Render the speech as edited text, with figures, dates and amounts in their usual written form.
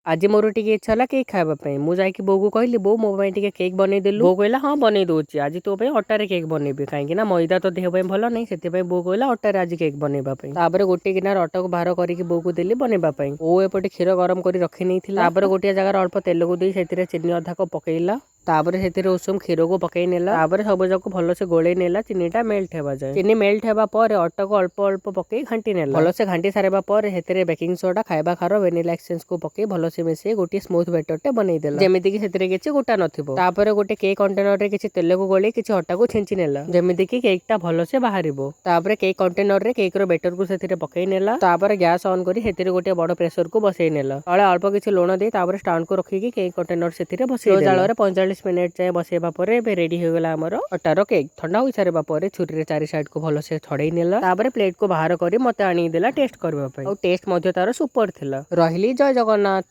आज मोर टिके इच्छा होला केक खाଇବା ପାଇଁ ମୁଁ ଯାଇକି ବୋଉକୁ କହିଲି ବୋଉ ମୋ ପାଇଁ ଟିକେ କେକ୍ ବନେଇଦେଲୁ। ବୋଉ କହିଲା ହଁ ବନେଇ ଦଉଛି ଆଜି ତୋ ପାଇଁ ଅଟାରେ କେକ୍ ବନେଇବି କାହିଁକି ନା ମଇଦା ତ ଦେହ ପାଇଁ ଭଲ ନାହିଁ ସେଥିପାଇଁ ବୋଉ କହିଲା ଅଟାରେ ଆଜି କେକ୍ ବନେଇବା ପାଇଁ। ତାପରେ ଗୋଟିଏ ଗିନାର ଅଟାକୁ ବାହାର କରିକି ବୋଉକୁ ଦେଲି ବନେଇବା ପାଇଁ। ବୋଉ ଏପଟେ କ୍ଷୀର ଗରମ କରି ରଖି ନେଇଥିଲା। ତାପରେ ଗୋଟିଏ ଜାଗାରେ ଅଳ୍ପ ତେଲକୁ ଦେଇ ସେଥିରେ ଚିନି ଅଧାକୁ ପକେଇଲା। ତାପରେ ସେଥିରେ ଉଷୁମ କ୍ଷୀରକୁ ପକେଇ ନେଲା। ତାପରେ ସବୁ ଯାକ ଭଲସେ ଗୋଳେଇ ନେଲା ଚିନିଟା ମେଲ୍ଟ ହେବା ଯାଏ। ଚିନି ମେଲ୍ଟ ହେବା ପରେ ଅଟାକୁ ଅଳ୍ପ ଅଳ୍ପ ପକେଇ ଘାଣ୍ଟି ନେଲା। ଭଲସେ ଘାଣ୍ଟି ସାରିବା ପରେ ସେଥିରେ ବେକିଂ ସୋଡା ଖାଇବା ଖାର ଭ୍ୟାନିଲା ଏସେନ୍ସ କୁ ପକେଇ ଭଲସେ ମିଶେଇ ଗୋଟିଏ ସ୍ମୁଥ ବେଟରଟେ ବନେଇଦେଲା ଯେମିତି କି ସେଥିରେ କିଛି ଗୋଟା ନଥିବ। ତାପରେ ଗୋଟେ କେକ୍ କଣ୍ଟେନର ରେ କିଛି ତେଲକୁ ଗୋଳେଇ କିଛି ଅଟାକୁ ଛିଞ୍ଚି ନେଲା ଯେମିତି କି କେକ୍ ଟା ଭଲସେ ବାହାରିବ। ତାପରେ କେକ୍ କଣ୍ଟେନର ରେ କେକ୍ ର ବେଟର କୁ ସେଥିରେ ପକେଇ ନେଲା। ତାପରେ ଗ୍ୟାସ ଅନ୍ କରି ସେଥିରେ ଗୋଟେ ବଡ ପ୍ରେସର କୁ ବସେଇ ନେଲା। ତଳେ ଅଳ୍ପ କିଛି ଲୁଣ ଦେଇ ତାପରେ ଷ୍ଟାଣ୍ଡ କୁ ରଖିକି କେକ୍ କଣ୍ଟେନର ସେଥିରେ ବସେଇ ଦେଲା। ଜାଳରେ 45 ମିନିଟ୍ ଯାଏ ବସେଇବା ପରେ ଏବେ ରେଡି ହେଇଗଲା ଆମର ଅଟାର କେକ୍। ଥଣ୍ଡା ହୋଇ ସାରିବା ପରେ ଛୁରୀରେ ଚାରି ସାଇଡ କୁ ଭଲସେ ଛଡେଇ ନେଲା। ତାପରେ ପ୍ଲେଟ କୁ ବାହାର କରି ମତେ ଆଣିକି ଦେଲା ଟେଷ୍ଟ କରିବା ପାଇଁ। ଆଉ ଟେଷ୍ଟ ମଧ୍ୟ ତାର ସୁପର ଥିଲା। ରହିଲି ଜୟ ଜଗନ୍ନାଥ।